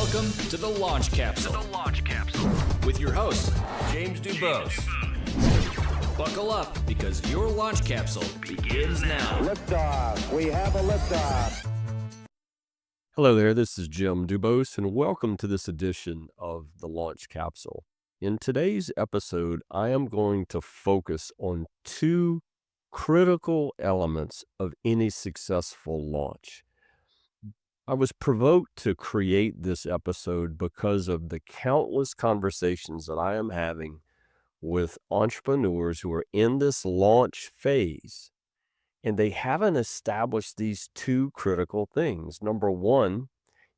Welcome to the Launch Capsule. With your host, James DuBos. Buckle up because your launch capsule begins now. Liftoff. We have a liftoff. Hello there, this is Jim DuBos, and welcome to this edition of the Launch Capsule. In today's episode, I am going to focus on two critical elements of any successful launch. I was provoked to create this episode because of the countless conversations that I am having with entrepreneurs who are in this launch phase, and they haven't established these two critical things. Number one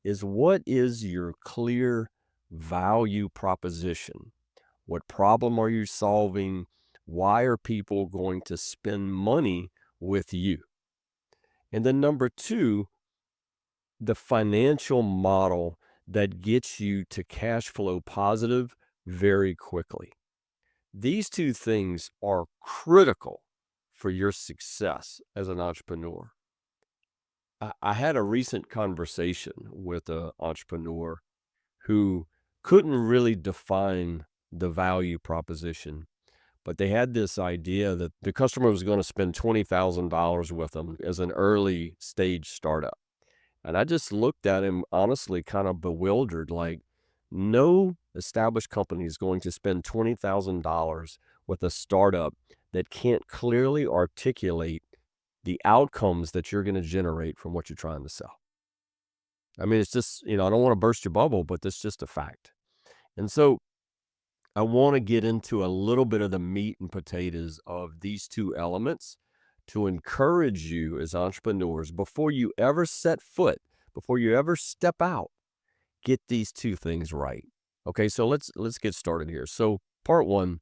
is, what is your clear value proposition? What problem are you solving? Why are people going to spend money with you? And then number two, the financial model that gets you to cash flow positive very quickly. These two things are critical for your success as an entrepreneur. I had a recent conversation with an entrepreneur who couldn't really define the value proposition, but they had this idea that the customer was going to spend $20,000 with them as an early stage startup. And I just looked at him honestly kind of bewildered, like, no established company is going to spend $20,000 with a startup that can't clearly articulate the outcomes that you're going to generate from what you're trying to sell. I mean, it's just, I don't want to burst your bubble, but that's just a fact. And so I want to get into a little bit of the meat and potatoes of these two elements to encourage you as entrepreneurs, before you ever set foot, before you ever step out, get these two things right. Okay, so let's get started here. So part one,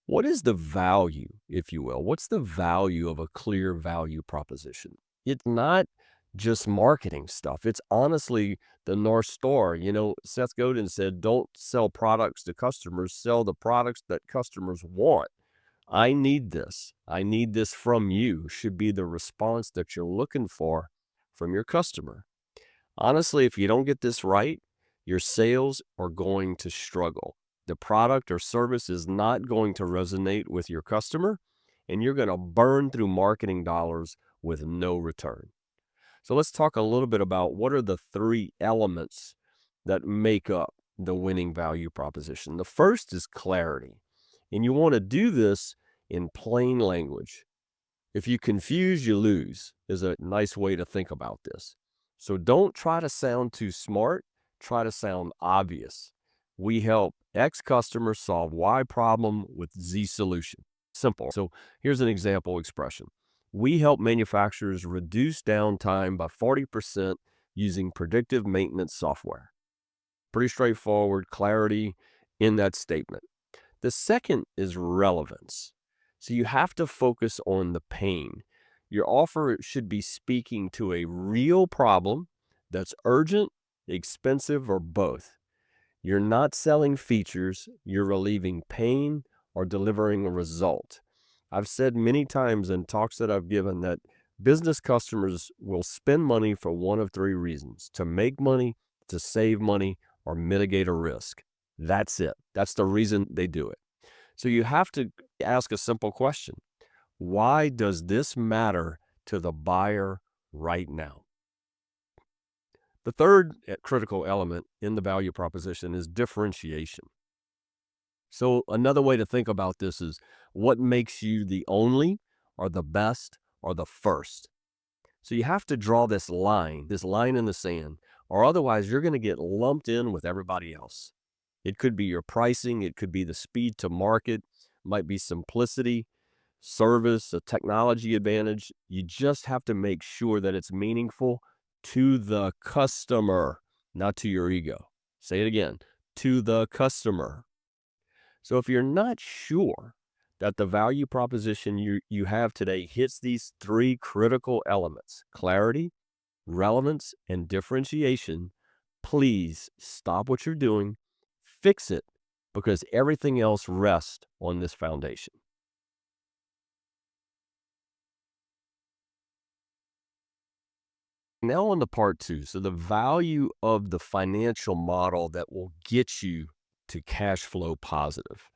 what is the value, if you will? What's the value of a clear value proposition? It's not just marketing stuff. It's honestly the North Star. Seth Godin said, don't sell products to customers, sell the products that customers want. I need this from you should be the response that you're looking for from your customer. Honestly, if you don't get this right, your sales are going to struggle. The product or service is not going to resonate with your customer, and you're going to burn through marketing dollars with no return. So let's talk a little bit about what are the three elements that make up the winning value proposition. The first is clarity. And you want to do this in plain language. If you confuse, you lose, is a nice way to think about this. So don't try to sound too smart. Try to sound obvious. We help X customer solve Y problem with Z solution. Simple. So here's an example expression. We help manufacturers reduce downtime by 40% using predictive maintenance software. Pretty straightforward, clarity in that statement. The second is relevance. So you have to focus on the pain. Your offer should be speaking to a real problem that's urgent, expensive, or both. You're not selling features, you're relieving pain or delivering a result. I've said many times in talks that I've given that business customers will spend money for one of three reasons: to make money, to save money, or mitigate a risk. That's it. That's the reason they do it. So you have to ask a simple question. Why does this matter to the buyer right now? The third critical element in the value proposition is differentiation. So another way to think about this is, what makes you the only or the best or the first? So you have to draw this line in the sand, or otherwise you're going to get lumped in with everybody else. It could be your pricing, it could be the speed to market, might be simplicity, service, a technology advantage. You just have to make sure that it's meaningful to the customer, not to your ego. Say it again, to the customer. So if you're not sure that the value proposition you have today hits these three critical elements: clarity, relevance, and differentiation, please stop what you're doing, fix it, because everything else rests on this foundation. Now on to part two. So the value of the financial model that will get you to cash flow positive.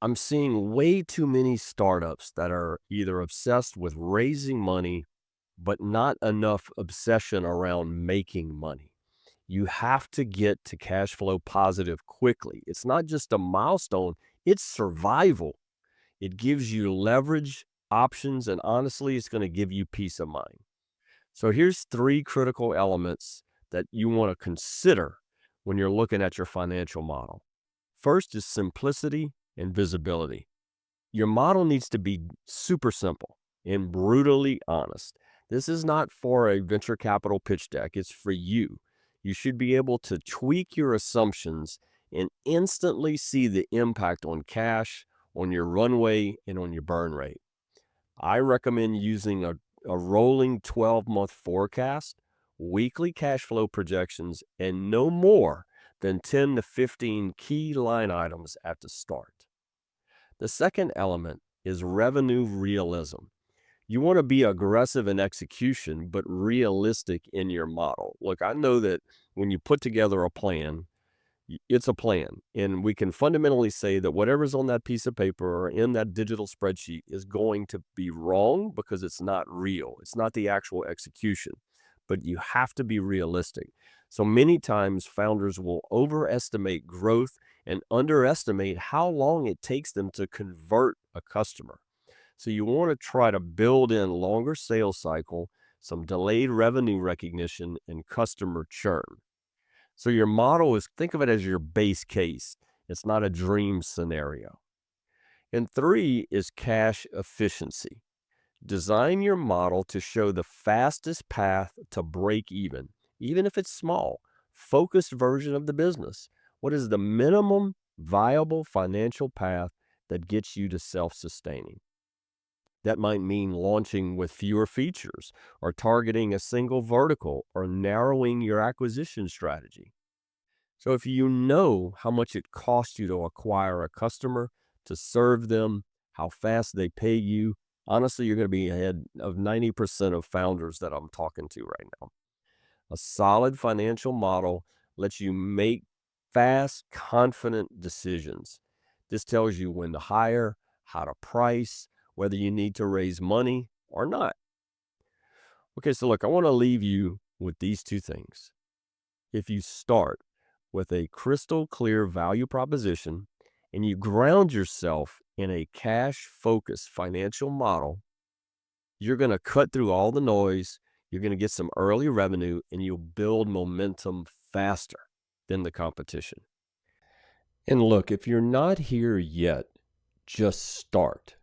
I'm seeing way too many startups that are either obsessed with raising money, but not enough obsession around making money. You have to get to cash flow positive quickly. It's not just a milestone, it's survival. It gives you leverage, options, and honestly, it's going to give you peace of mind. So here's three critical elements that you want to consider when you're looking at your financial model. First is simplicity and visibility. Your model needs to be super simple and brutally honest. This is not for a venture capital pitch deck, it's for you. You should be able to tweak your assumptions and instantly see the impact on cash, on your runway, and on your burn rate. I recommend using a rolling 12-month forecast, weekly cash flow projections, and no more than 10 to 15 key line items at the start. The second element is revenue realism. You want to be aggressive in execution, but realistic in your model. Look, I know that when you put together a plan, it's a plan. And we can fundamentally say that whatever's on that piece of paper or in that digital spreadsheet is going to be wrong because it's not real. It's not the actual execution, but you have to be realistic. So many times founders will overestimate growth and underestimate how long it takes them to convert a customer. So you want to try to build in longer sales cycle, some delayed revenue recognition, and customer churn. So your model is, think of it as your base case. It's not a dream scenario. And three is cash efficiency. Design your model to show the fastest path to break even if it's small, focused version of the business. What is the minimum viable financial path that gets you to self-sustaining? That might mean launching with fewer features, or targeting a single vertical, or narrowing your acquisition strategy. So if you know how much it costs you to acquire a customer, to serve them, how fast they pay you, honestly, you're going to be ahead of 90% of founders that I'm talking to right now. A solid financial model lets you make fast, confident decisions. This tells you when to hire, how to price, whether you need to raise money or not. Okay, so look, I want to leave you with these two things. If you start with a crystal clear value proposition and you ground yourself in a cash-focused financial model, you're going to cut through all the noise, you're going to get some early revenue, and you'll build momentum faster than the competition. And look, if you're not here yet, just start.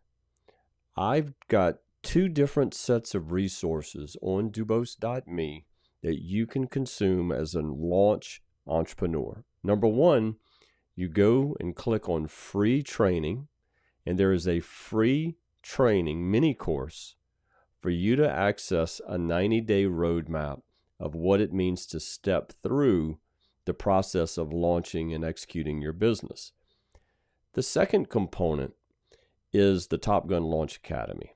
I've got two different sets of resources on DuBos.me that you can consume as a launch entrepreneur. Number one, you go and click on free training, and there is a free training mini course for you to access a 90-day roadmap of what it means to step through the process of launching and executing your business. The second component is the Top Gun Launch Academy.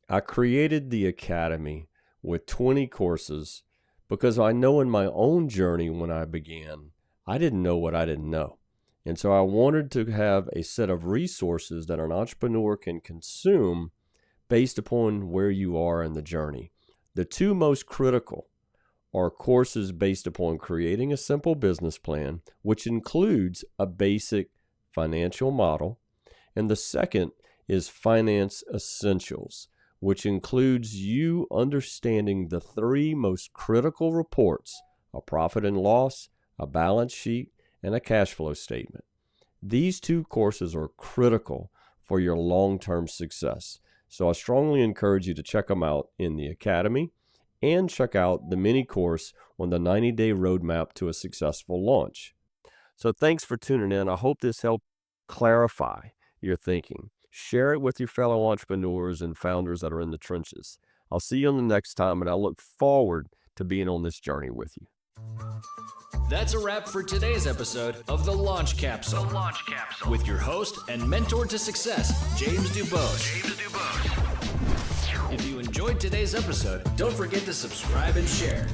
I created the academy with 20 courses because I know in my own journey when I began, I didn't know what I didn't know. And so I wanted to have a set of resources that an entrepreneur can consume based upon where you are in the journey. The two most critical are courses based upon creating a simple business plan, which includes a basic financial model. And the second is Finance Essentials, which includes you understanding the three most critical reports: a profit and loss, a balance sheet, and a cash flow statement. These two courses are critical for your long-term success. So I strongly encourage you to check them out in the academy and check out the mini course on the 90-day roadmap to a successful launch. So thanks for tuning in. I hope this helped clarify your thinking. Share it with your fellow entrepreneurs and founders that are in the trenches. I'll see you on the next time, and I look forward to being on this journey with you. That's a wrap for today's episode of The Launch Capsule. With your host and mentor to success, James DuBos. If you enjoyed today's episode, don't forget to subscribe and share.